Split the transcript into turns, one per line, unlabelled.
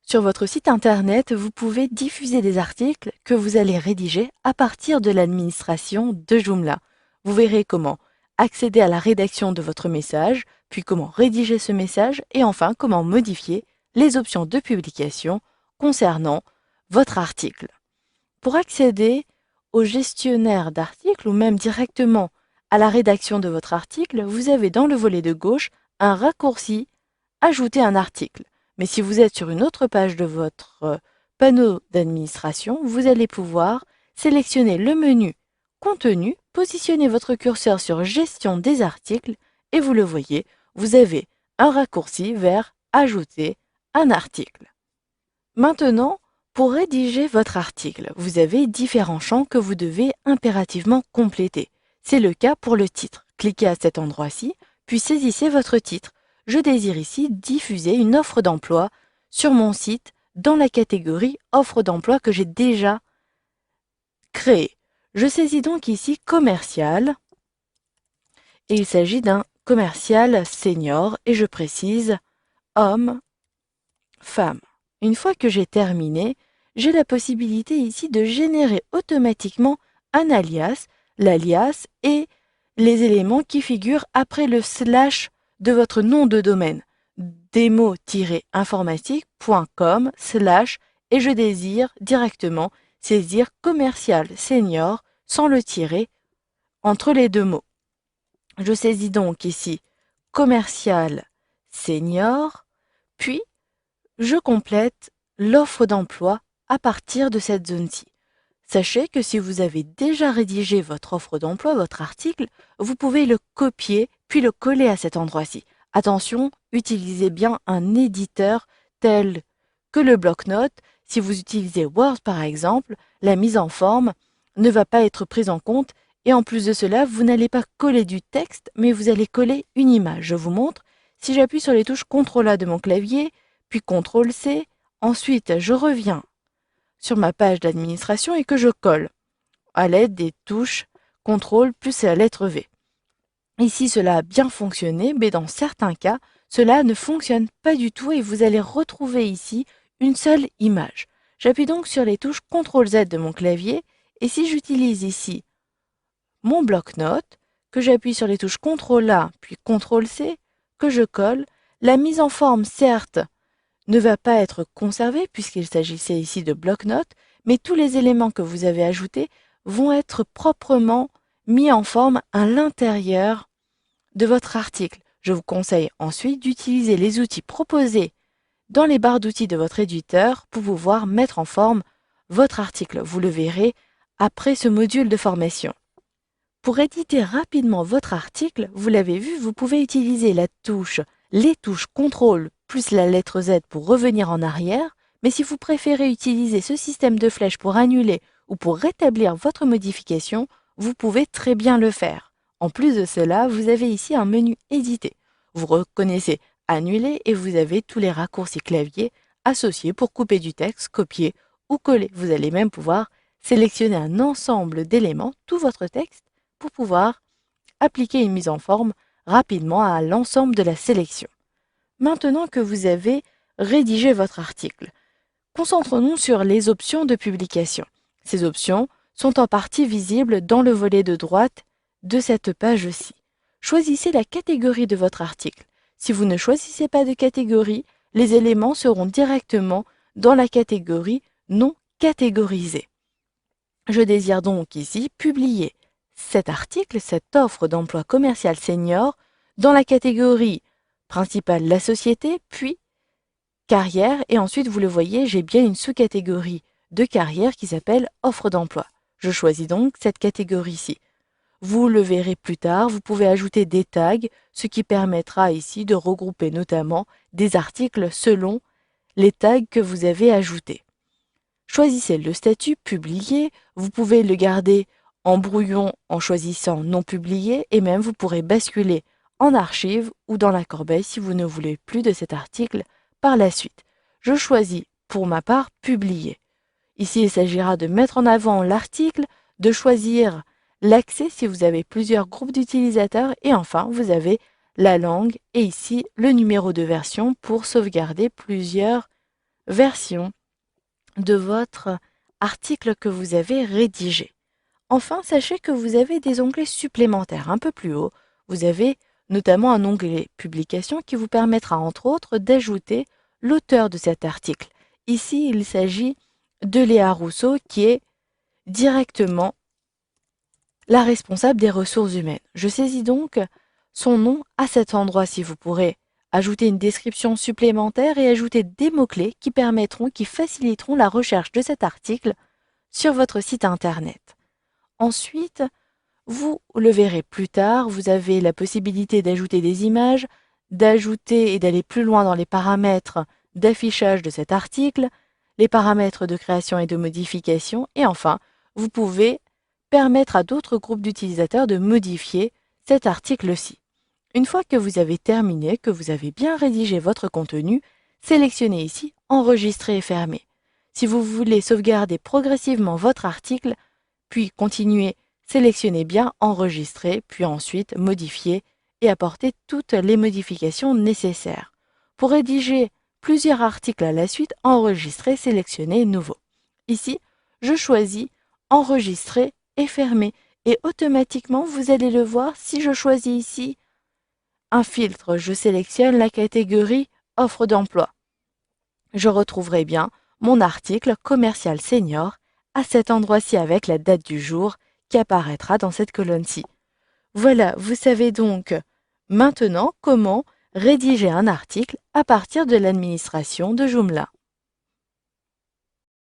Sur votre site internet, vous pouvez diffuser des articles que vous allez rédiger à partir de l'administration de Joomla. Vous verrez comment accéder à la rédaction de votre message, puis comment rédiger ce message et enfin comment modifier les options de publication concernant votre article. Pour accéder au gestionnaire d'articles ou même directement à la rédaction de votre article, vous avez dans le volet de gauche un raccourci Ajouter un article. Mais si vous êtes sur une autre page de votre panneau d'administration, vous allez pouvoir sélectionner le menu Contenu, positionner votre curseur sur Gestion des articles et vous le voyez, vous avez un raccourci vers Ajouter un article. Maintenant, pour rédiger votre article, vous avez différents champs que vous devez impérativement compléter. C'est le cas pour le titre. Cliquez à cet endroit-ci, puis saisissez votre titre. Je désire ici diffuser une offre d'emploi sur mon site dans la catégorie offre d'emploi que j'ai déjà créée. Je saisis donc ici commercial et il s'agit d'un commercial senior et je précise homme, femme. Une fois que j'ai terminé, j'ai la possibilité ici de générer automatiquement un alias, l'alias et les éléments qui figurent après le slash de votre nom de domaine demo-informatique.com/ et je désire directement saisir commercial senior sans le tirer entre les deux mots. Je saisis donc ici commercial senior, puis je complète l'offre d'emploi à partir de cette zone-ci. Sachez que si vous avez déjà rédigé votre offre d'emploi, votre article, vous pouvez le copier puis le coller à cet endroit-ci. Attention, utilisez bien un éditeur tel que le bloc-notes. Si vous utilisez Word par exemple, la mise en forme ne va pas être prise en compte et en plus de cela, vous n'allez pas coller du texte, mais vous allez coller une image. Je vous montre. Si j'appuie sur les touches CTRL A de mon clavier, puis CTRL-C, ensuite je reviens sur ma page d'administration et que je colle à l'aide des touches CTRL plus la lettre V. Ici, cela a bien fonctionné, mais dans certains cas, cela ne fonctionne pas du tout et vous allez retrouver ici une seule image. J'appuie donc sur les touches CTRL-Z de mon clavier et si j'utilise ici mon bloc-notes, que j'appuie sur les touches CTRL-A puis CTRL-C, que je colle, la mise en forme, certes, ne va pas être conservé puisqu'il s'agissait ici de bloc-notes, mais tous les éléments que vous avez ajoutés vont être proprement mis en forme à l'intérieur de votre article. Je vous conseille ensuite d'utiliser les outils proposés dans les barres d'outils de votre éditeur pour pouvoir mettre en forme votre article. Vous le verrez après ce module de formation. Pour éditer rapidement votre article, vous l'avez vu, vous pouvez utiliser les touches CTRL plus la lettre Z pour revenir en arrière, mais si vous préférez utiliser ce système de flèches pour annuler ou pour rétablir votre modification, vous pouvez très bien le faire. En plus de cela, vous avez ici un menu éditer. Vous reconnaissez annuler et vous avez tous les raccourcis clavier associés pour couper du texte, copier ou coller. Vous allez même pouvoir sélectionner un ensemble d'éléments, tout votre texte, pour pouvoir appliquer une mise en forme rapidement à l'ensemble de la sélection. Maintenant que vous avez rédigé votre article, concentrons-nous sur les options de publication. Ces options sont en partie visibles dans le volet de droite de cette page-ci. Choisissez la catégorie de votre article. Si vous ne choisissez pas de catégorie, les éléments seront directement dans la catégorie non catégorisée. Je désire donc ici publier cet article, cette offre d'emploi commercial senior, dans la catégorie principale la société, puis carrière, et ensuite vous le voyez, j'ai bien une sous-catégorie de carrière qui s'appelle offre d'emploi. Je choisis donc cette catégorie-ci. Vous le verrez plus tard, vous pouvez ajouter des tags, ce qui permettra ici de regrouper notamment des articles selon les tags que vous avez ajoutés. Choisissez le statut publié, vous pouvez le garder en brouillon en choisissant non publié et même vous pourrez basculer en archive ou dans la corbeille si vous ne voulez plus de cet article par la suite. Je choisis pour ma part publié. Ici, il s'agira de mettre en avant l'article, de choisir l'accès si vous avez plusieurs groupes d'utilisateurs et enfin, vous avez la langue et ici le numéro de version pour sauvegarder plusieurs version de votre article que vous avez rédigé. Enfin, sachez que vous avez des onglets supplémentaires un peu plus haut. Vous avez notamment un onglet Publication qui vous permettra entre autres d'ajouter l'auteur de cet article. Ici, il s'agit de Léa Rousseau qui est directement la responsable des ressources humaines. Je saisis donc son nom à cet endroit-ci. Vous pourrez ajouter une description supplémentaire et ajouter des mots-clés qui faciliteront la recherche de cet article sur votre site internet. Ensuite, vous le verrez plus tard, vous avez la possibilité d'ajouter des images, d'ajouter et d'aller plus loin dans les paramètres d'affichage de cet article, les paramètres de création et de modification, et enfin, vous pouvez permettre à d'autres groupes d'utilisateurs de modifier cet article-ci. Une fois que vous avez terminé, que vous avez bien rédigé votre contenu, sélectionnez ici Enregistrer et fermer. Si vous voulez sauvegarder progressivement votre article, puis continuer, sélectionnez bien Enregistrer, puis ensuite Modifier et apporter toutes les modifications nécessaires. Pour rédiger plusieurs articles à la suite, Enregistrer, sélectionnez Nouveau. Ici, je choisis Enregistrer et fermer. Et automatiquement, vous allez le voir, si je choisis ici un filtre, je sélectionne la catégorie Offre d'emploi. Je retrouverai bien mon article commercial senior à cet endroit-ci avec la date du jour qui apparaîtra dans cette colonne-ci. Voilà, vous savez donc maintenant comment rédiger un article à partir de l'administration de Joomla.